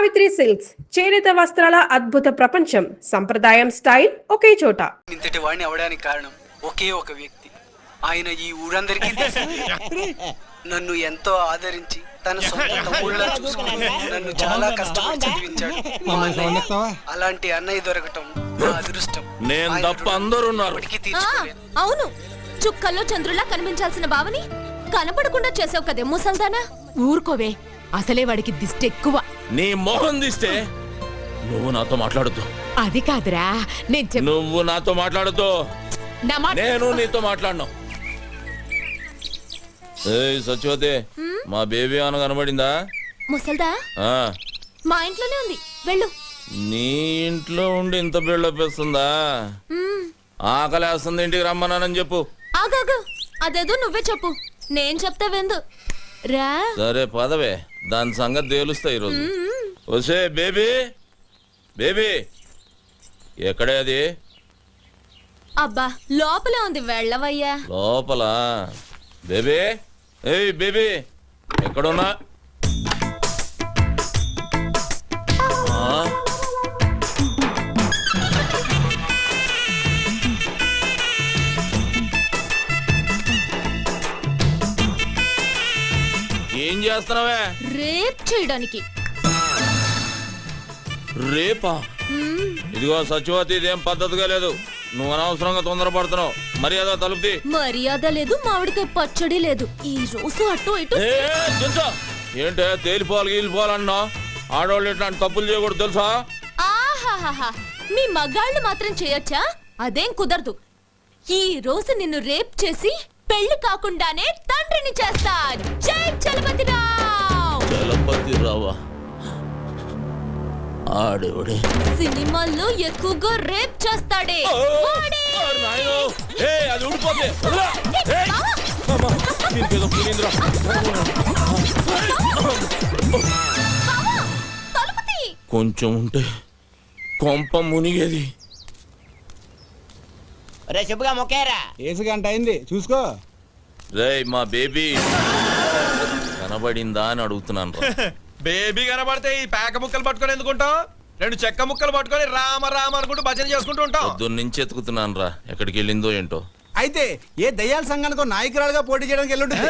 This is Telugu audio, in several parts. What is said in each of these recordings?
సావిత్రి సిల్క్స్ చేనేత వస్త్రాల అద్భుత ప్రపంచం. సంప్రదాయం స్టైల్ ఒకే చోట. ఇంతటి వాడిని అవడానికి కారణం ఒకే ఒక వ్యక్తి. ఆయన ఈ ఊరందరికీ నన్ను ఎంతో ఆదరించి తన సొంత తమ్ముళ్ళ చూసుకుని నన్ను చాలా కష్టపడి చదివించాడు. అలాంటి అన్నయ్య దొరకటం నా అదృష్టం. నేను తప్ప అందరూ ఉన్నారు. అవును, చుక్కల్లో చంద్రులా కనిపించాల్సిన బావని కనపడకుండా చేసావు కదే ముసల్దానా. ఊరుకోవే, అసలే వాడికి దిష్టి ఎక్కువ. నీ మొహం దిస్తే నువ్వు నాతో మాట్లాడుతూ. అది కాదురా, నువ్వు నాతో మాట్లాడుతూ నేను నీతో మాట్లాడను. సత్యవతి, మా బేబీ అన్న కనబడిందా? ముసల్దా మా ఇంట్లోనే ఉంది, వెళ్ళు. నీ ఇంట్లో ఉండి ఇంత బిల్డప్ వేస్తుందా? ఆకలేస్తుంది, ఇంటికి రమ్మన్నానని చెప్పు. ఆగాగు, అదేదో నువ్వే చెప్పు, నేను చెప్తా వెందు రా. సరే పదవే, దాని సంగతి తేలుస్తా ఈరోజు. వసే బేబీ, బేబీ ఎక్కడే అది? అబ్బా లోపలే ఉంది, వెళ్ళవయ్యా. లోపల? బేబీ, ఏయ్ బేబీ ఎక్కడున్నా? ఏం చేస్తున్నావే? రేప్ చేయడానికి. రేపా? ఇదిగో సత్యవతి, ఇదేం పద్ధతిగా లేదు. నువ్వు అనవసరంగా తొందరపడుతున్నావు. మర్యాద తలుపుతి. మర్యాద లేదు, మామిడికాయ పచ్చడి లేదు. ఈ రోజు అటు ఇటు. ఏంటే తేలిపోవాలి గీలిపోవాలన్నా? ఆడవాళ్ళు ఇట్లాంటి తప్పులు చేయకూడదు తెలుసా? ఆహాహా, మీ మగాళ్ళు మాత్రం చేయొచ్చా? అదేం కుదరదు. ఈ రోజు నిన్ను రేప్ చేసి పెళ్లి కాకుండానే తండ్రిని చేస్తా. జై చలపతిరావు. చలపతిరావా? ఆడేవాడే సినిమాల్లో ఎక్కువగా రేప్ చేస్తాడే. అది ఊడిపోతే కొంచెం ఉంటే కొంప మునిగేది. రే చెప్పుగా మొక్కారా, ఏసు గంట అయింది చూసుకో. రే మా బేబీ కనబడిందా అని అడుగుతున్నాను. బేబీ కనబడితే ఈ పేక ముక్కలు పట్టుకొని ఎందుకుంటాం? రెండు చెక్క ముక్కలు పట్టుకొని రామ రామ అనుకుంటూ భజన చేసుకుంటూ ఉంటాం. పొద్దున్న నుంచి ఎత్తుకుతున్నాను రా, ఎక్కడికి వెళ్ళిందో ఏంటో. అయితే ఏ దయ్యాల సంఘానికో నాయకురాలుగా పోటీ చేయడానికి వెళ్ళుంటుంది.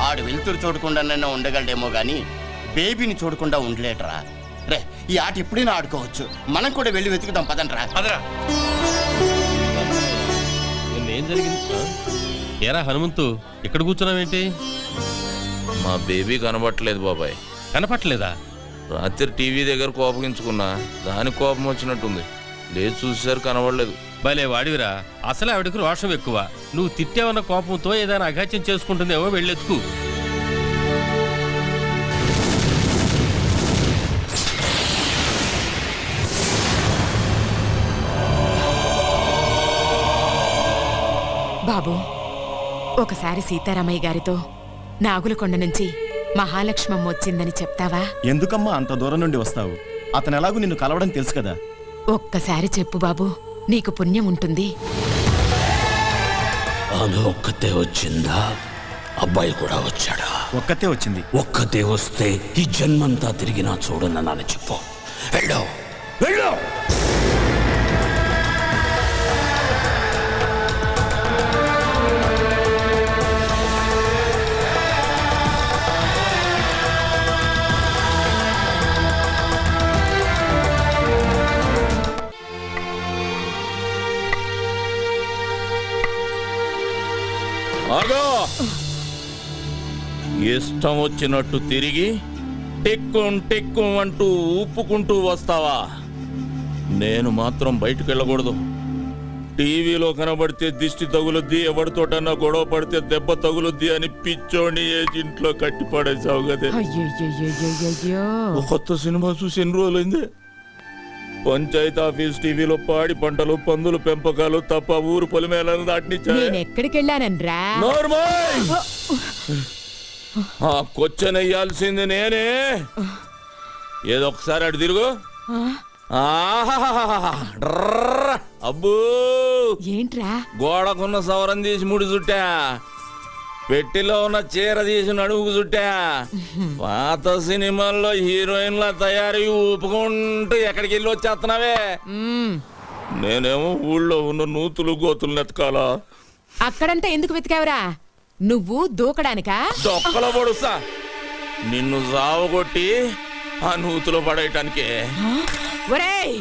ఆడు వెలుతురు చూడకుండా ఉండగలడేమో గాని బేబీని చూడకుండా ఉండలేటరా. రే ఈ ఆట ఎప్పుడైనా ఆడుకోవచ్చు, మనం కూడా వెళ్ళి వెతుకుదాం పదండ్రా. అదరా ఏం జరిగింది? ఏరా హనుమంతు, ఇక్కడ కూర్చున్నావేంటి? మా బేబీ కనబట్టలేదు బాబాయ్. కనపట్లేదా? రాత్రి టీవీ దగ్గర కోపగించుకున్నా, దానికి కోపం వచ్చినట్టుంది. లేదు చూసేసరి కనబడలేదు. భలే వాడివిరా, అసలే ఆవిడకు రోషం ఎక్కువ. నువ్వు తిట్టేవన్న కోపంతో ఏదైనా అఘాత్యం చేసుకుంటుందేవో, వెళ్ళెత్తుకు. బాబు, ఒకసారి సీతారామయ్య గారితో నాగులకొండ నుంచి మహాలక్ష్మమ్మ వచ్చిందని చెప్తావా? ఎందుకమ్మా అంత దూరం నుండి వస్తావు? అతను ఎలాగూ నిన్ను కలవడం తెలుసు కదా. ఒక్కసారి చెప్పు బాబు, నీకు పుణ్యం ఉంటుంది. ఆమె ఒక్కతే వచ్చిందా? అబ్బాయి కూడా వచ్చాడా? ఒక్కతే వచ్చింది. ఒక్కతే వస్తే ఈ జన్మంతా తిరిగినా చూడనని చెప్పు. వెళ్ళు వెళ్ళు. ఇష్టం వచ్చినట్టు తిరిగి టిక్కుం టిక్కుం అంటూ ఊపుకుంటూ వస్తావా? నేను మాత్రం బయటకు వెళ్ళకూడదు. టీవీలో కనబడితే దిష్టి తగులుద్ది, ఎవరితోటన్నా గొడవ పడితే దెబ్బ తగులుద్ది అని పిచ్చోని ఇంట్లో కట్టి పడేసావు కదే. కొత్త సినిమా చూసి ఎన్ని రోజులైంది? పంచాయతీ ఆఫీస్ టీవీలో పాడి పంటలు, పందులు పెంపకాలు తప్ప ఊరు పొలిమేళను దాటినిచ్చా. ఎక్కడికి వెళ్ళానరా? ఆ కొచ్చనెయ్యాల్సింది నేనే. ఏదో ఒకసారి అటు తిరుగు. అబ్బో ఏంట్రా గోడకున్న సవరం తీసి ముడి చుట్టా పెట్టిలో ఉన్న చీర తీసి నడుముకు చుట్టా. పాత సినిమాల్లో హీరోయిన్ల తయారీ ఊపుకుంటూ ఎక్కడికి వెళ్ళి వచ్చేస్తున్నావే. నేనేమో ఊళ్ళో ఉన్న నూతులు గోతులు నెతకాలా. అక్కడంతా ఎందుకు వెతికావురా? నువ్వు దూకడానికా? దొక్కలో పడుస్తా నిన్ను సావగొట్టి ఆ నూతులో పడేయటానికే. ఒరేయ్,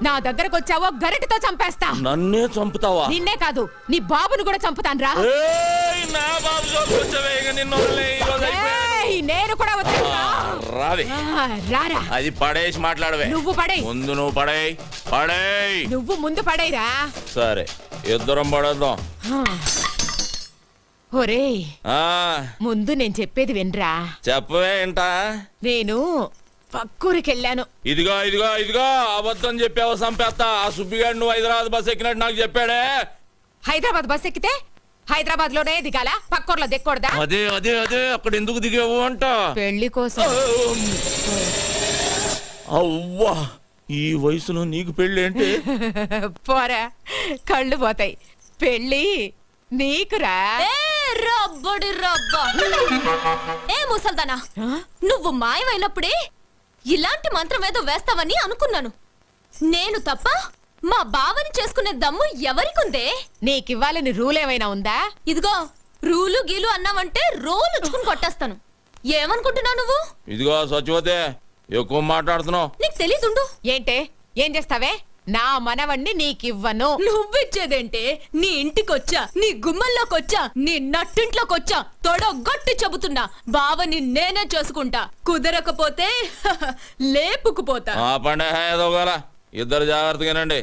నా దగ్గరకు వచ్చావో గరిటతో చంపేస్తా. నన్నే చంపుతావా? నిన్నే కాదు, నీ బాబును కూడా చంపుతాను రా. ఏయ్, నా బాబు జోకొచ్చావే, ఇక నిన్ను వదిలేయ్, ఈ రోజు అయిపోయాను. ఏయ్, నేను కూడా వస్తాను. రావే. రారా. అది పడేసి మాట్లాడవే. నువ్వు పడేయ్. ముందు నువ్వు పడేయ్. నువ్వు ముందు పడేయరా. సరే, ఇద్దరం పడేద్దాం. ఒరేయ్, ఆ ముందు నేను చెప్పేది వినరా. చెప్పవే ఏంటా? నేను పక్కూరికెళ్ళాను. ఇదిగో అబద్ధం చెప్పావో చంపేస్తా. ఆ సుబ్బిగాడు నువ్వు హైదరాబాద్ బస్ ఎక్కినట్టు నాకు చెప్పాడే. హైదరాబాద్ బస్ ఎక్కితే హైదరాబాద్ లోనే దిగాల, పక్కూర్లో దిక్కకూడదా? అదే అక్కడ ఎందుకు దిగావు అంట. పెళ్లి కోసం. అవ్వా, ఈ వయసులో నీకు పెళ్ళి ఏంటి? పోరా, కళ్ళు పోతాయి. పెళ్ళి నీకురా. రబ్బడి రబ్బా. ఏ ముసల్దానా, నువ్వు మాయమైనప్పుడే ఇలాంటి మంత్రం ఏదో వేస్తావని అనుకున్నాను. నేను తప్ప మా బావని చేసుకునే దమ్ము ఎవరికుందే? నీకివ్వాలని రూల్ ఏమైనా ఉందా? ఇదిగో, రూలు గీలు అన్నావంటే రోలు ఉచ్చుకుని కొట్టేస్తాను. ఏమనుకుంటున్నావు నువ్వు? ఇదిగో సచివతే, ఎక్కువ మాట్లాడుతున్నావు. నీకు తెలీదుండు. ఏంటే, ఏం చేస్తావే? నా మనవణ్ణి నీకివ్వను. నువ్విచ్చేదేంటే? నీ ఇంటికొచ్చా, నీ గుమ్మల్లోకొచ్చా, నీ నట్టింట్లోకొచ్చా తొడగొట్టి చెబుతున్నా, బావని నేనే చేసుకుంటా. కుదరకపోతే లేపుకుపోతా. ఆ పండే ఏదోగాల, ఇద్దరు జాగ్రత్తగానండి.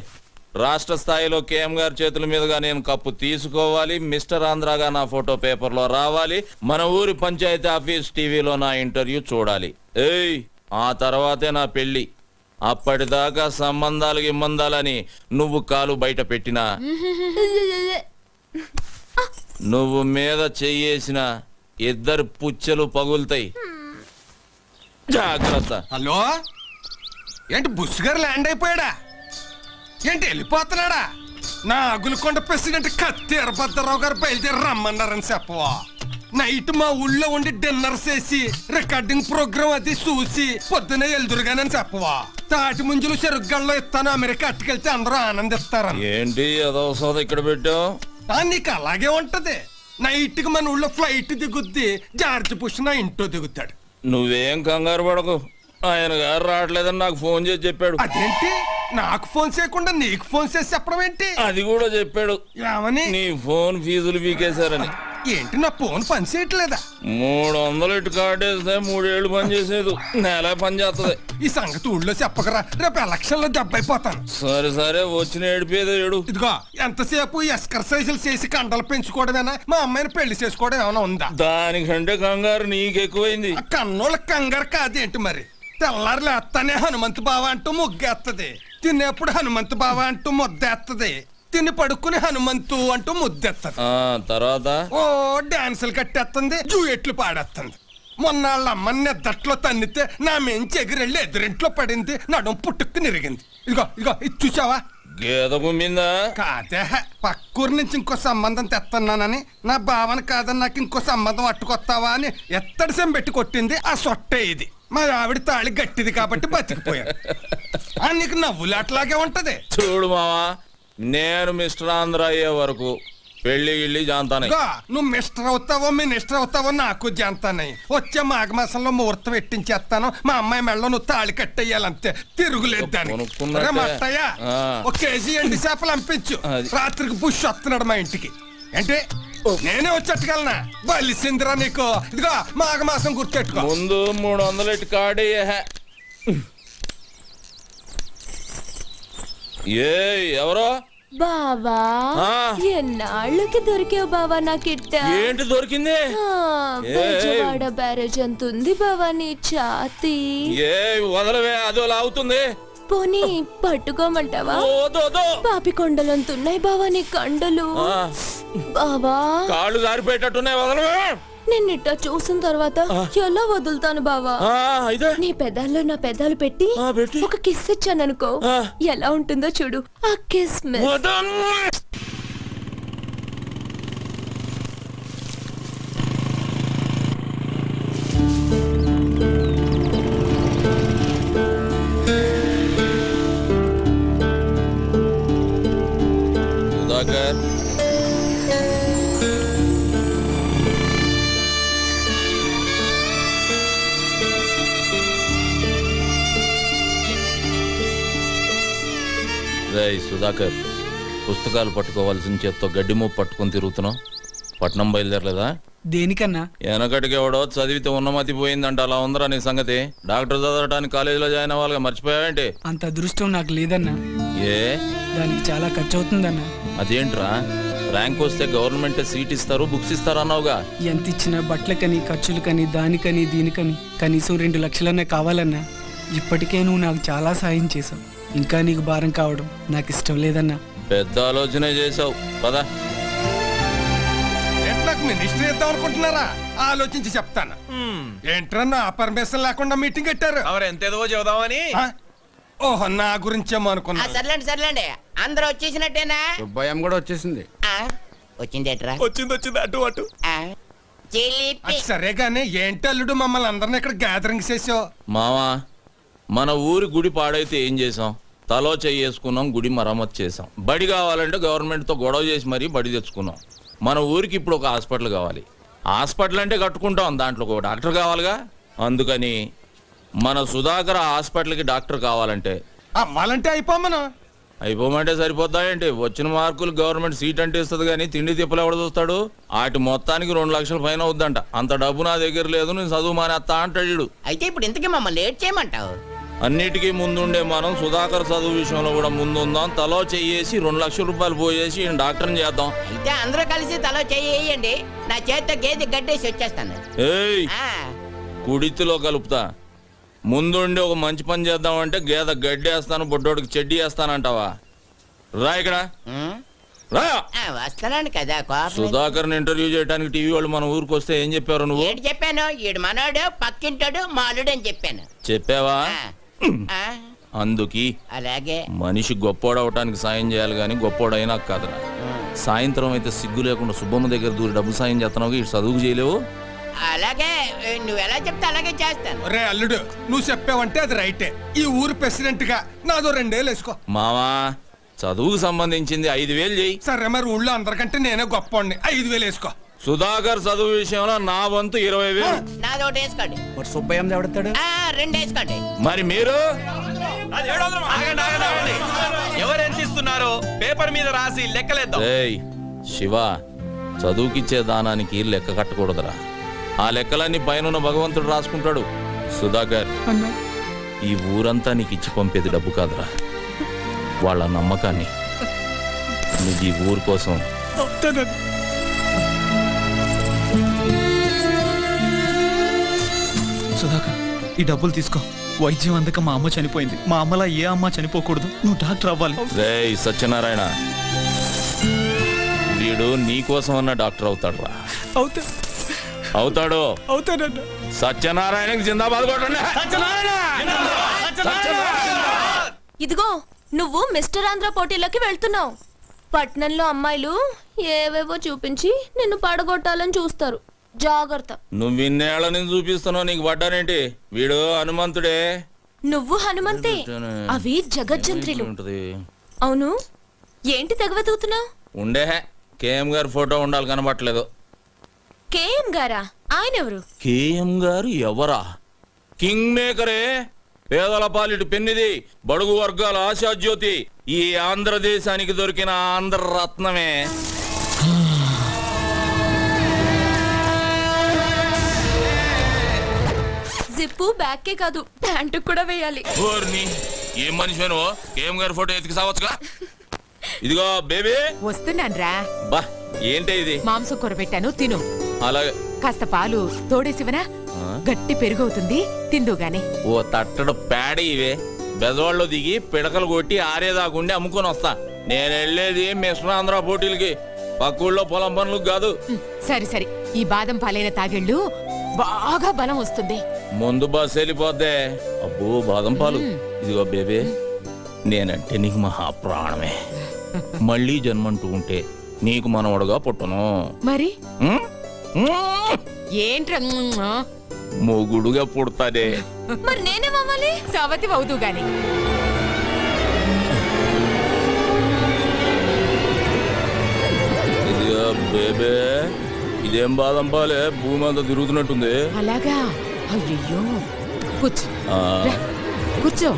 రాష్ట్ర స్థాయిలో కేఎం గారి చేతుల మీదుగా నేను కప్పు తీసుకోవాలి. మిస్టర్ ఆంధ్రాగా నా ఫోటో పేపర్లో రావాలి. మన ఊరి పంచాయతీ ఆఫీస్ టీవీలో నా ఇంటర్వ్యూ చూడాలి. ఏయ్, ఆ తర్వాతే నా పెళ్లి. అప్పటిదాకా సంబంధాలని నువ్వు కాలు బయట పెట్టినా, నువ్వు మీద చెయ్యేసిన ఇద్దరు పుచ్చలు పగులుతాయి. జాగ్రత్త. హలో, ఏంటి బుస్ గారు ల్యాండ్ అయిపోయాడా? ఏంటి వెళ్ళిపోతున్నాడా? నా అగులకొండ ప్రెసిడెంట్ కత్తి ఎర్రభద్రరావు గారు బయలుదేరి రమ్మన్నారని చెప్పవా? నైట్ మా ఊళ్ళో ఉండి డిన్నర్ చేసి రికార్డింగ్ ప్రోగ్రామ్ అది చూసి పొద్దునే ఎల్దురుగానని చెప్పవా? తాటి ముంజులు చెరుగ్గల్లో ఇస్తాను, అమెరికా అట్టుకెళ్తే అందరూ ఆనందిస్తారు. ఏంటి అదో సోద ఇక్కడ పెట్టావు? నీకు అలాగే ఉంటది. నైట్ కి మన ఊళ్ళో ఫ్లైట్ దిగుద్ది, జార్జ్ బుష్ నా ఇంట్లో దిగుతాడు. నువ్వేం కంగారు పడకు, ఆయన గారు రావట్లేదని నాకు ఫోన్ చేసి చెప్పాడు. అదేంటి, నాకు ఫోన్ చేయకుండా నీకు ఫోన్ చేసి చెప్పడం ఏంటి? అది కూడా చెప్పాడు. ఏమని? నీ ఫోన్ ఫీజులు పీకేశారని. ఏంటి, నా ఫోన్ పని చేయట్లేదా? 300 ఇటు కార్డు వేస్తే 3 ఏళ్ళు పని చేసేది, నెల పని చేస్తుంది. ఈ సంగతి ఊళ్ళో చెప్పకరా, రేపు ఎలక్షన్ లో దెబ్బైపోతాను. సరే వచ్చిన ఏడిపేదో ఏడు. ఇదిగో, ఎంతసేపు ఎక్సర్సైజులు చేసి కండలు పెంచుకోవడమేనా? మా అమ్మాయిని పెళ్లి చేసుకోవడం ఏమైనా ఉందా? దానికంటే కంగారు నీకెక్కువైంది. కన్నోళ్ళ కంగారు కాదేంటి మరి? తెల్లారు లేస్తానే హనుమంతు బావ అంటూ ముగ్గేత్తది, తినేప్పుడు హనుమంతు బావ అంటూ ముద్దేత్తది, తిని పడుకుని హనుమంతు అంటూ ముద్దెత్తది. తర్వాత ఓ డాన్సులు కట్టేస్తుంది, జూయెట్లు పాడేస్తుంది. మొన్న వాళ్ళ అమ్మని నిద్దట్లో తన్నితే నా మెంచి ఎగిరెళ్ళి ఎదురింట్లో పడింది, నడుం పుట్టుకు నిరిగింది. ఇదిగో ఇది చూసావా? గేద కుమ్మిందా? కాదే, పక్కూరు నుంచి ఇంకో సంబంధం తెస్తున్నానని, నా భావన కాదని నాకు ఇంకో సంబంధం అట్టుకొస్తావా అని ఎత్తడి సెం పెట్టి కొట్టింది. ఆ సొట్టే ఇది. మా ఆవిడ తాళి గట్టిది కాబట్టి బతికిపోయాడు. నీకు నవ్వులాట్లాగే ఉంటది. చూడు మావా, నేను మిస్టర్ ఆంధ్ర అయ్యే వరకు పెళ్లి గిళ్ళి జాంతానే. నువ్వు మిస్టర్ అవుతావో మినిస్టర్ అవుతావో నాకు జాంతానే. వచ్చే మాఘమాసంలో ముహూర్తం పెట్టించేస్తాను. మా అమ్మాయి మెళ్ళలో నువ్వు తాళి కట్టేయాలంతే, తిరుగులేదు దానికి. మట్టయ్యా, ఒక కేజీ ఎండి చేపలు పంపించు. రాత్రికి బుష్ వస్తున్నాడు మా ఇంటికి. ఏంటి, నేనే వచ్చేట్టుకెళ్ళనా? బలిసిందిరా నీకు. ఇదిగో, మాఘమాసం గుర్తెట్టుకో. ముందు 300 ఇటు కార్డు ఎవరో బావా, ఎన్నాళ్ళకి దొరికావు బావా నాకిట్ట. ఏంటి దొరికింది? బెజవాడ బ్యారేజ్ అంతుంది బావా నీ ఛాతీ. వదలవే, అదో లాగుతుంది. పోనీ పట్టుకోమంటావా? పాపికొండలంతున్నాయి బావా నీ కండలు. బావా, కాళ్ళు జారిపోయేటట్టున్నాయి, వదలవే. నిన్నిట్ట చూసిన తర్వాత ఎలా వదులుతాను బావా? నీ పెదాల్లో నా పెదాలు పెట్టి ఒక కిస్ ఇచ్చాననుకో, ఎలా ఉంటుందో చూడు. ఆ కిస్ రేయ్ సుధాకర్, పుస్తకాలు పట్టుకోవాల్సిన చేత్తో గడ్డి మోపు పట్టుకొని తిరుగుతున్నావు. పట్నం బయలుదేరలేదా? దేనికన్నా? వెనకటికి ఎవడో చదివితే ఉన్నమతి పోయిందంట, అలా ఉందరా నీ సంగతి? డాక్టర్ చదవడానికి కాలేజీలో జాయిన్ అవ్వాలిగా, మర్చిపోయావేంటి? అంత అదృష్టం నాకు లేదన్నా. ఏ దానికి చాలా ఖర్చు అవుతుందన్నా. అదేంట్రా, ర్యాంక్ వస్తే గవర్నమెంట్ సీట్ ఇస్తారు, బుక్స్ ఇస్తారు అన్నావుగా? ఎంత ఇచ్చినా బట్టలకని, ఖర్చులకని, దానికని, దీనికని కనీసం 2 లక్షలన్నా కావాలన్నా. ఇప్పటికే నువ్వు నాకు చాలా సాయం చేసావు. ఇంకా నీకు భారం కావడం నాకు ఇష్టం లేదన్నా. పెద్ద ఆలోచనే చేసావు. పదా నాకు మినిస్టర్ ఇద్దాం అనుకుంటున్నారా? ఆలోచించి చెప్తాను. ఏంట్రా నా పర్మిషన్ లేకుండా మీటింగ్ పెట్టారు? ఎంతేదో చెబుదామని. ఓహో, నా గురించేమో అనుకున్నా. సర్లేండి అందరూ వచ్చేసినట్టేనా? భయం కూడా వచ్చేసింది. వచ్చిందేట్రా? వచ్చింది అటు అది సరే గానీ ఏంటి అల్లుడు మమ్మల్ని అందరిని ఇక్కడ గ్యాదరింగ్ చేసావు? మావా, మన ఊరి గుడి పాడైతే ఏం చేసాం? తలో చేసుకున్నాం, గుడి మరమ్మతు చేసాం. బడి కావాలంటే గవర్నమెంట్తో గొడవ చేసి మరీ బడి తెచ్చుకున్నాం. మన ఊరికి ఇప్పుడు ఒక హాస్పిటల్ కావాలి. హాస్పిటల్ అంటే కట్టుకుంటాం, దాంట్లో ఒక డాక్టర్ కావాలిగా. అందుకని మన సుధాకర్ హాస్పిటల్కి డాక్టర్ కావాలంటే అవ్వాలంటే అయిపోమంటే సరిపోద్దా ఏంటి? వచ్చిన మార్కులు గవర్నమెంట్ సీట్ అంటే ఇస్తుంది, కానీ తిండి తిప్పలు ఎవడ చూస్తాడు? వాటి మొత్తానికి 2 లక్షల పైన అవుద్దంట. అంత డబ్బు నా దగ్గర లేదు, నేను చదువు మానేస్తా అంటాడు. అయితే ఇప్పుడు ఇంతకీ మమ్మల్ని లేట్ చేయమంటావు? అన్నిటికీ ముందుండే మనం సుధాకర్ చదువు విషయంలో కూడా ముందుందాం. తలో చెయ్యేసి 2 లక్షల రూపాయలు పోయేసి ఈయన డాక్టర్ని చేద్దాం. అయితే అందరూ కలిసి తలో చెయ్యండి. నా చేతితో గేదె గడ్డేసి వచ్చేస్తాను. ఏయ్, కుడితిలో కలుపుతా. ముందుండి ఒక మంచి పని చేద్దామంటే గేదె గడ్డేస్తాను, బొడ్డోడికి చెడ్డీ వేస్తానంటావా? రా ఇక్కడ రా. వస్తానండి కదా. సుధాకర్ని ఇంటర్వ్యూ చేయడానికి టీవీ వాళ్ళు మన ఊరికి వస్తే ఏం చెప్పారు నువ్వు? ఏంటి చెప్పాను? ఈడు మనోడు, పక్కింటాడు, మాలుడు అని చెప్పాను. చెప్పావా? అందుకి అలాగే మనిషి గొప్పోడవటానికి సాయం చేయాలి, కానీ గొప్పోడైనా కాదురా. సాయంత్రం అయితే సిగ్గు లేకుండా సుబ్బమ్మ దగ్గర దూరి డబ్బు సాయం చేస్తున్నావు, ఇటు చదువుకు చేయలేవు. అలాగే నువ్వు ఎలా చెప్తే అలాగే చేస్తాను. రే అల్లుడు, నువ్వు చెప్పావంటే అది రైటే. ఈ ఊరు ప్రెసిడెంట్ గా నాదో 2 ఏళ్ళు వేసుకో. మావా, చదువుకు సంబంధించింది 5,000 చెయ్యి. సరే, మరి ఊళ్ళో అందరికంటే నేనే గొప్ప. 5,000 వేసుకో. సుధాకర్ చదువు విషయంలో నా వంతు 20,000. నాది ఒకటి వేసుకోండి. సుబ్బయ్య ఎవడతాడు? 2 వేసుకోండి. మరి మీరు ఎవరెంత ఇస్తున్నారో పేపర్ మీద రాసి లెక్కలేద్దాం. ఏయ్ శివ, చదువుకిచ్చే దానానికి లెక్క కట్టకూడదురా. ఆ లెక్కలన్నీ పైన భగవంతుడు రాసుకుంటాడు. సుధాకర్, ఈ ఊరంతా నీకు ఇచ్చి పంపేది డబ్బు కాదురా, వాళ్ళ నమ్మకాన్ని. నువ్వు ఈ ఊరు కోసం సుధాకర్, ఈ డబ్బులు తీసుకో. వైద్యం అందక మా అమ్మ చనిపోయింది. మా అమ్మలా ఏ అమ్మ చనిపోకూడదు. నువ్వు డాక్టర్ అవ్వాలి. రేయ్ సత్యనారాయణ, వీడు నీ కోసం అన్న డాక్టర్ అవుతాడు రా. అవుతాడు. సత్యనారాయణకి జిందాబాద్ కొట్టండి. ఇదిగో, నువ్వు మిస్టర్ ఆంధ్ర పోటీలోకి వెళ్తున్నావు. పట్నంలో అమ్మాయిలు ఏవేవో చూపించి నిన్ను పడగొట్టాలని చూస్తారు. జాగ్రత్త. నువ్వు ఇన్నేళ్ల నుంచి చూపిస్తున్నావు, నీకు పడ్డానేంటి? వీడు హనుమంతుడే. నువ్వు హనుమంతే, అవి జగజ్జంత్రులు. అవును, ఏంటి తెగవెతుకుతున్నావు? ఉండే కేఎం గారు ఫోటో ఉండాలి, కనబట్టలేదు. కేఎం గారా? ఆయన ఎవరు? కేఎం గారు ఎవరా? కింగ్ మేకరే, పేదల పాలిటి పెన్నిది, బడుగు వర్గాల ఆశాజ్యోతి, ఈ ఆంధ్రదేశానికి దొరికిన ఆంధ్ర రత్నమే. జిప్పు బ్యాక్కే కాదు, ప్యాంటు కూడా వేయాలి. ఏం మనిషి నువ్వు? కేఎం గారి ఫోటో ఎతికి సావచ్చుగా. ఇదిగో బేబీ, వస్తున్నాను రా. బా ఏంటి ఇది? మాంసం కూర పెట్టాను, తిను. అలాగే. కాస్త పాలు తోడేసివనా? గట్టి పెరుగవుతుంది, తిందు గాని. ఓ తట్టడు పేడ ఇవే. బెజవాళ్ళు దిగి పిడకలు కొట్టి ఆరేదాకుండి అమ్ముకొని వస్తా. నేను వెళ్ళేది మిస్టర్ ఆంధ్ర పోటీలకి, పక్కూళ్ళో పొలం పనులకు కాదు. సరే సరే, ఈ బాదం పాలైన తాగెళ్ళు బాగా బలం వస్తుంది. ముందు బస్సు వెళ్ళిపోద్దే. అబ్బో బాదం పాలు. ఇదిగో బేబీ, నేనంటే నీకు మహా ప్రాణమే. మళ్ళీ జన్మంటూ ఉంటే నీకు మనవడుగా పుట్టను. మరి ఏంట్రా మొగుడుగా పుడతాడే. మరి నేనేమవ్వాలి? సవతి అవుదు గాని. ఇదిగో బేబే, ఇదేం బాదం పాలే, భూమి అంతా తిరుగుతున్నట్టుంది. అలాగా? అయ్యో, కూర్చో కూర్చో.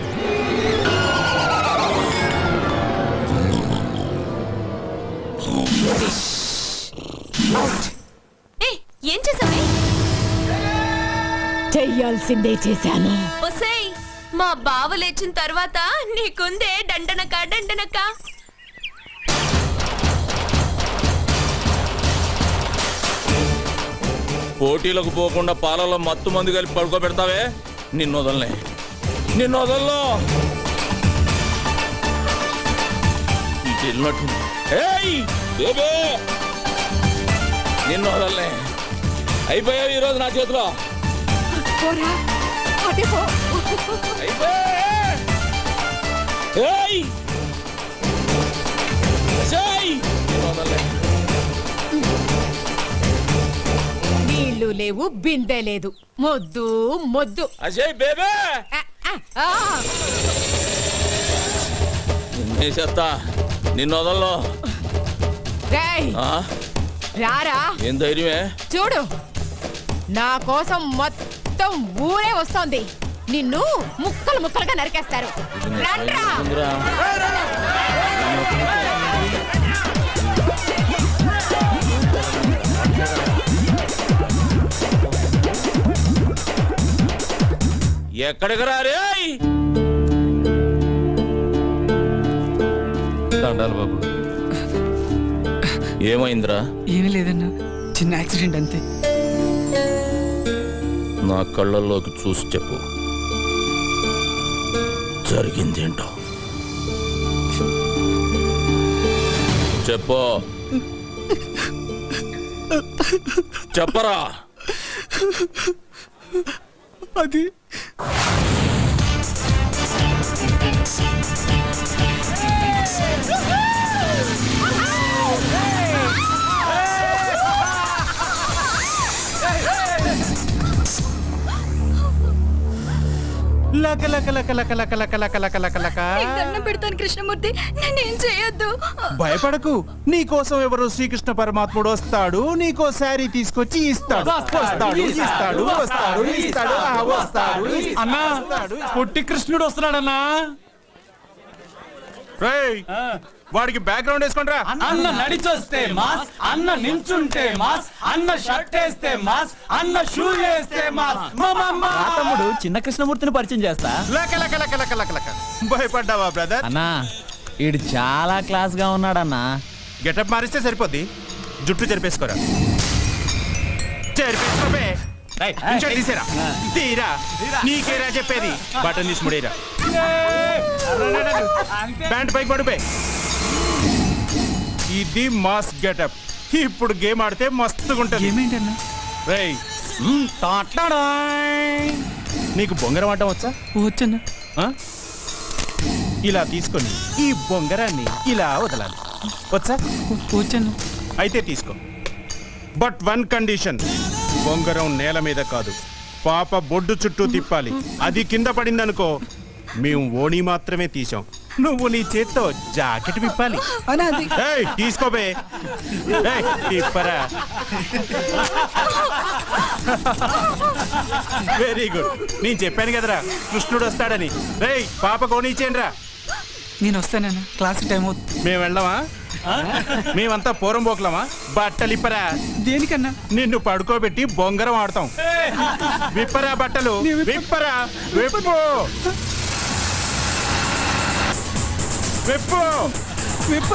ఏయ్, ఏం చేసావే? చెయ్యాల్సిందే చేశాను. ఒసేయ్, మా బావ లేచిన తర్వాత నీకుందే దండనక దండనక. పోటీలకు పోకుండా పాలలో మత్తు మందు కలిపి పడుకోబెడతావే, నిన్ను వదలనే, నిన్ను వదల్లో. ఇటు వెళ్ళినట్టుంది. ఏయ్ బేబే, నిన్ను వదలనే. అయిపోయావు ఈరోజు నా చేతిలో. పోరా, అదే పో. ఏయ్ ఏయ్, నిన్ను వదలనే. నీళ్లు లేవు, బిందె లేదు, మొద్దు మొద్దు. అజయ్ బేబే, ఆ, చేస్తా, నిన్ను వదల్లో. రేయ్, రారా. ఏం ధైర్యమే? చూడు, నా కోసం మొత్తం ఊరే వస్తోంది. నిన్ను ముక్కలు ముక్కలుగా నరికేస్తారు. రండ్రా. ఎక్కడికి రారే? దండాలు బాబు. ఏమైందిరా? ఏమీ లేదన్నా, చిన్న యాక్సిడెంట్ అంతే. నా కళ్ళల్లోకి చూసి చెప్పు, జరిగిందేంటో చెప్పు. చెప్పరా. అది లక లక లక లక లక లక లక లక లక లక. దండం పెడతాను కృష్ణమూర్తి, నేనేం చేయొద్దు. భయపడకు, నీ కోసం ఎవరు శ్రీకృష్ణ పరమాత్ముడు వస్తాడు, నీకో శారీ తీసుకొచ్చి ఇస్తాడు. వస్తాడు, ఇస్తాడు, వస్తాడు, ఇస్తాడు, వస్తాడు. అన్నా, పొట్టి కృష్ణుడు వస్తున్నాడన్నా. వాడికి బ్యాక్గ్రౌండ్ వేసుకోండిరా. అన్న నడిచొస్తే మాస్, అన్న నించుంటే మాస్, అన్న షర్ట్ వేస్తే మాస్, అన్న షూ వేస్తే మాస్. తమ్ముడు చిన్న కృష్ణమూర్తిని పరిచయం చేస్తా. లక లక లక లక లక లక. భయపడ్డావా బ్రదర్? అన్నా, ఈడు చాలా క్లాస్ గా ఉన్నాడన్నా. గెటప్ మారిస్తే సరిపోద్ది, జుట్టు చెరిపేసుకోరా. చెరిపేసుకోబే. ఇన్షర్ట్ తీసేరా, తీరా. నీకేరా చెప్పేది, బటన్ తీసి ముడేరా. ప్యాంట్ పైకి పడిపోయి. ఇది మాస్ గెటప్. ఇప్పుడు గేమ్ ఆడితే మస్తుగా ఉంటుంది. ఏమేంటన్నా? రేయ్, నీకు బొంగరం ఆడటం వచ్చా? వచ్చన్నా. ఆ? ఇలా తీసుకొని ఈ బొంగరాన్ని ఇలా వదలాలి. వచ్చా? వచ్చన్నా. అయితే తీసుకో. బట్ వన్ కండిషన్, బొంగరం నేల మీద కాదు, పాప బొడ్డు చుట్టూ తిప్పాలి. అది కింద పడిందనుకో, మేము ఓణి మాత్రమే తీసాం. నువ్వు నీ చేత్తో జాకెట్ విప్పాలి. ఏయ్, తీసుకోబే. ఏయ్, తిప్పరా. Very good. నేను చెప్పాను కదరా కృష్ణుడు వస్తాడని. రేయ్, పాప కోణిచ్చేయండి రా. నేను వస్తానన్నా, క్లాస్ టైం అవుతుంది. మేము వెళ్ళామా? మేమంతా పూరం పోకలమా? బట్టలు ఇప్పరా. దేనికన్నా? నిన్ను పడుకోబెట్టి బొంగరం ఆడతాం. విప్పరా బట్టలు, విప్పరా. విప్పు, విప్పు, విప్పు.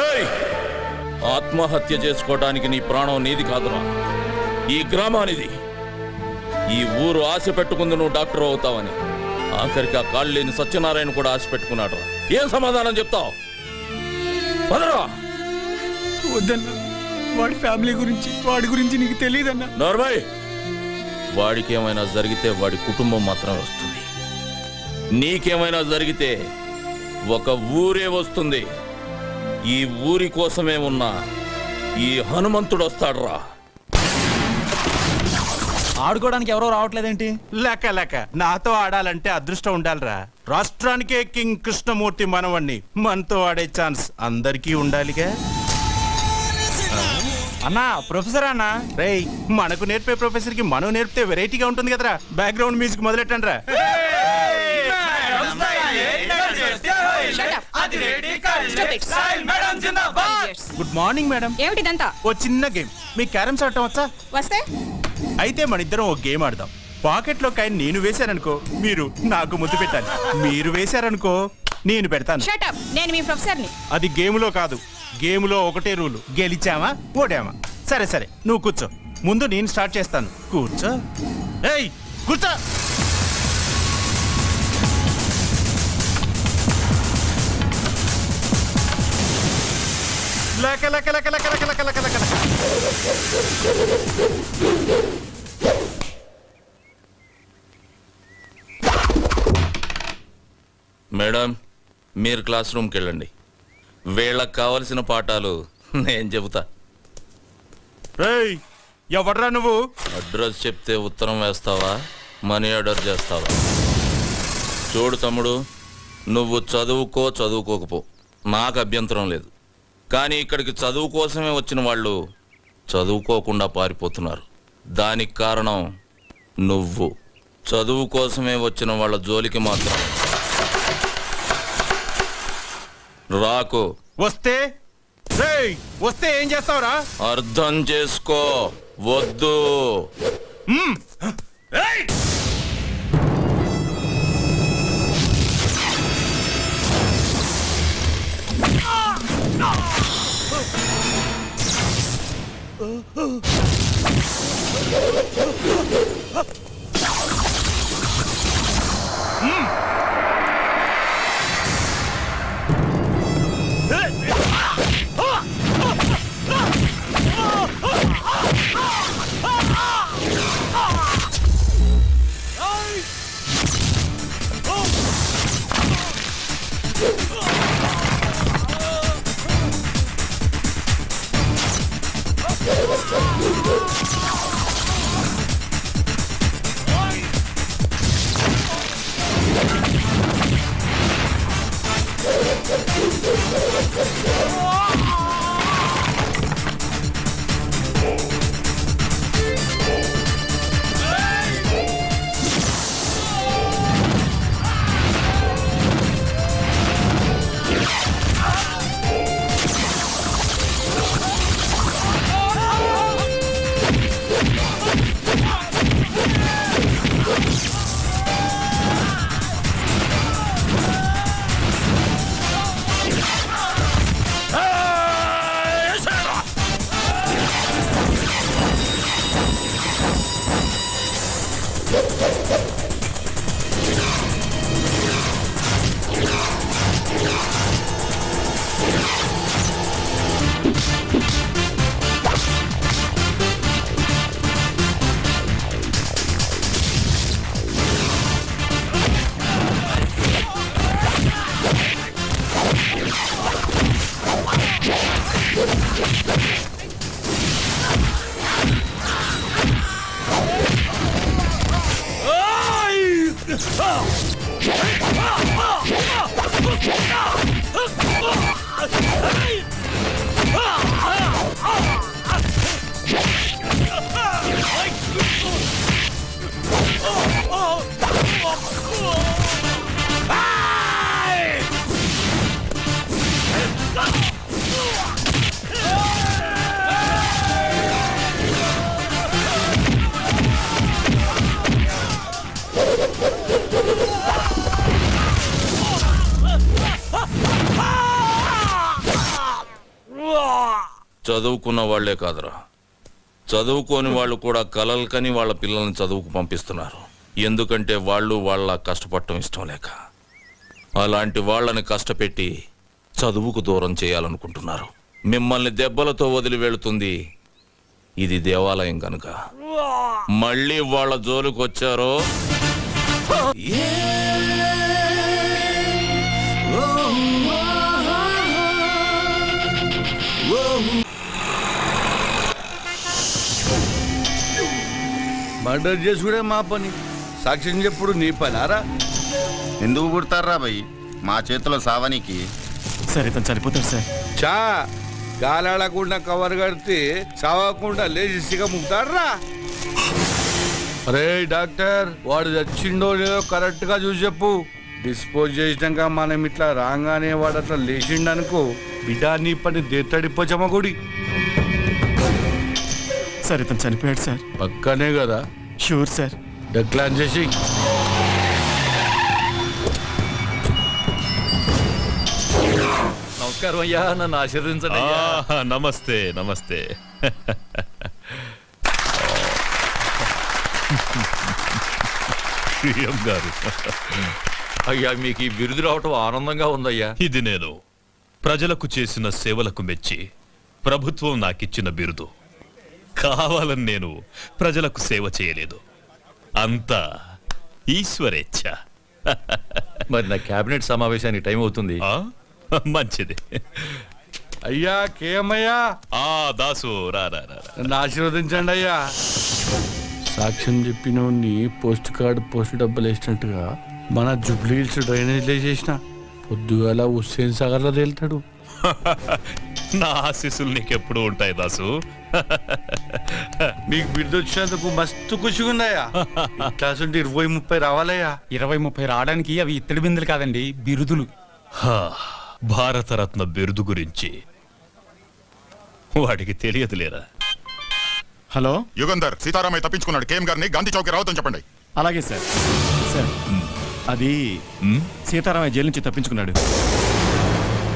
ఏయ్! ఆత్మహత్య చేసుకోవడానికి నీ ప్రాణం నీది కాదురా, ఈ గ్రామానిది. ఈ ఊరు ఆశ పెట్టుకుంది నువ్వు డాక్టర్ అవుతావని. ఆఖరికి ఆ కాళ్ళు లేని సత్యనారాయణ కూడా ఆశ పెట్టుకున్నాడు. ఏం సమాధానం చెప్తావు? వదరా. వద్దన్నా, వాడి ఫ్యామిలీ గురించి, వాడి గురించి నీకు తెలియదన్నా. నార్మల్, వాడికి ఏమైనా జరిగితే వాడి కుటుంబం మాత్రమే వస్తుంది. నీకేమైనా జరిగితే ఒక ఊరే వస్తుంది. ఈ ఊరి కోసమే ఉన్న ఈ హనుమంతుడు వస్తాడురా. ఆడుకోవడానికి ఎవరో రావట్లేదేంటి? లెక్క లెక్క. నాతో ఆడాలంటే అదృష్టం ఉండాలిరా. రాష్ట్రానికే కింగ్ కృష్ణమూర్తి మనవణ్ణి. మనతో ఆడే ఛాన్స్ అందరికీ ఉండాలిగా. అన్నా ప్రొఫెసర్ అన్నా. రేయ్ మనకు నేర్పే ప్రొఫెసర్ కి మనం నేర్పితే వెరైటీగా ఉంటుంది కదరా. బ్యాక్గ్రౌండ్ మ్యూజిక్ మొదలెట్టండి రా. Good morning madam. ఏమిటిదంతా? ఓ చిన్న గేమ్. మీకు క్యారమ్స్ ఆడటం వచ్చా? వస్తే అయితే మన ఇద్దరం ఒక గేమ్ ఆడదాం. పాకెట్ లో కాయని నేను వేశాననుకో మీరు నాకు ముద్దు పెట్టాలి. మీరు వేశారనుకో నేను పెడతాను. షటప్, నేను మీ ప్రొఫెసర్ని. అది గేములో కాదు. గేములో ఒకటే రూలు, గెలిచామా ఓడామా. సరే సరే నువ్వు కూర్చో. ముందు నేను స్టార్ట్ చేస్తాను. కూర్చో. ఏయ్ కూర్చో. లక లక లక లక లక లక లక లక లక. మేడం మీరు క్లాస్ రూమ్కి వెళ్ళండి. వీళ్ళకి కావలసిన పాఠాలు నేను చెబుతా. రేయ్ ఎవడ్రా నువ్వు? అడ్రస్ చెప్తే ఉత్తరం వేస్తావా, మనీ ఆర్డర్ చేస్తావా? చూడు తమ్ముడు, నువ్వు చదువుకో చదువుకోకపో నాకు అభ్యంతరం లేదు. కానీ ఇక్కడికి చదువు కోసమే వచ్చిన వాళ్ళు చదువుకోకుండా పారిపోతున్నారు. దానికి కారణం నువ్వు. చదువు కోసమే వచ్చిన వాళ్ళ జోలికి మాత్రం రాకు. వస్తే రేయ్ వస్తే ఏం చేస్తావురా? అర్థం చేసుకో. వద్దు. చదువుకున్న వాళ్లే కాదురా, చదువుకోని వాళ్ళు కూడా కలలు కని వాళ్ళ పిల్లల్ని చదువుకు పంపిస్తున్నారు. ఎందుకంటే వాళ్ళు వాళ్ళ కష్టపడటం ఇష్టం లేక. అలాంటి వాళ్ళని కష్టపెట్టి చదువుకు దూరం చేయాలనుకుంటున్నారు. మిమ్మల్ని దెబ్బలతో వదిలి వెళుతుంది ఇది దేవాలయం కనుక. మళ్ళీ వాళ్ళ జోలికి వచ్చారో మర్డర్ చేసుకునే మా పని, సాక్ష్యం చెప్పుడు నీ పని ఆరా. ఎందుకు పుడతారా భయ్ మా చేతిలో సావనికి? సరే తను చనిపోతాడు సార్. చా గాలాడకుండా కవర్ కడితే చావకుండా లేచి సిగ ముక్తాడరా. అరే డాక్టర్, వాడు చచ్చిండో లేదో కరెక్ట్ గా చూసి చెప్పు. డిస్పోజ్ చేసినాక మనం ఇట్లా రాగానే వాడు అట్లా లేచిండనుకో, బిడ్డ నీ పని దేత్తడిపోచమ్మ గుడి. సార్ ఇతను చనిపోయాడు సార్. పక్కనే కదా. Sure sir. డెక్లాన్ చేసి నమస్కారం అయ్యా, నన్ను ఆశీర్వదించండి. నమస్తే నమస్తే. గారు, అయ్యా మీకు ఈ బిరుదు రావటం ఆనందంగా ఉందయ్యా. ఇది నేను ప్రజలకు చేసిన సేవలకు మెచ్చి ప్రభుత్వం నాకిచ్చిన బిరుదు. కావాలని నేను ప్రజలకు సేవ చేయలేదు, అంతా ఈశ్వరేచ్ఛ. మరి నా కేబినెట్ సమావేశానికి టైం అవుతుంది. మంచిది. అయ్యా కేమయ్యా. దాసు రా రా రా. నన్ను ఆశీర్వదించండి అయ్యా. సాక్ష్యం చెప్పిన పోస్ట్ కార్డు పోస్ట్ డబ్బులు వేసినట్టుగా మన జుబ్లీ హిల్స్ డ్రైనేజ్ వేసేసిన పొద్దుగాల హుస్సేన్ సాగర్ లో తేలుతాడు. నా ఆశీస్సులు నీకెప్పుడు ఉంటాయి దాసు. మీకు బిడ్డ వచ్చినందుకు మస్తు ఖుషిగా ఉన్నాయా. క్లాస్ ఉంటే 20-30 రావాలయ్యా. 20-30 రావడానికి అవి ఇత్తడి బిందులు కాదండి, బిరుదులు. భారతరత్న బిరుదు గురించి వాడికి తెలియదులేరా. హలో యుగంధర్, సీతారామయ్య తప్పించుకున్నాడు. కేఎం గారిని గాంధీ చౌక్ రావద్దని చెప్పండి. అలాగే సార్. సార్ అది సీతారామయ్య జైలు నుంచి తప్పించుకున్నాడు.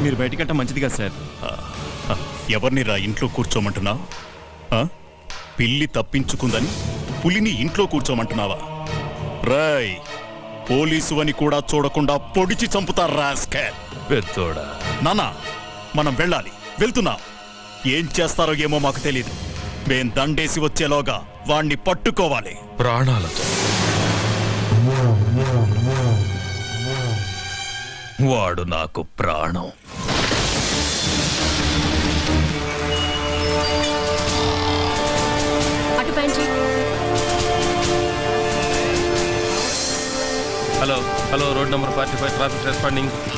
మీరు బయటికంటే మంచిది కదా సార్. ఎవరిని రా ఇంట్లో కూర్చోమంటున్నావు? పిల్లి తప్పించుకుందని పులిని ఇంట్లో కూర్చోమంటున్నావా? రాయ్, పోలీసు అని కూడా చూడకుండా పొడిచి చంపుతారు రాస్కెల్. పెద్దోడా, నానా మనం వెళ్ళాలి. వెళ్తున్నాం. ఏం చేస్తారో ఏమో మాకు తెలీదు. మేం దండేసి వచ్చేలోగా వాణ్ణి పట్టుకోవాలి ప్రాణాలతో. వాడు నాకు ప్రాణం. అటు పెంచి. Hello, road number 45 traffic responding.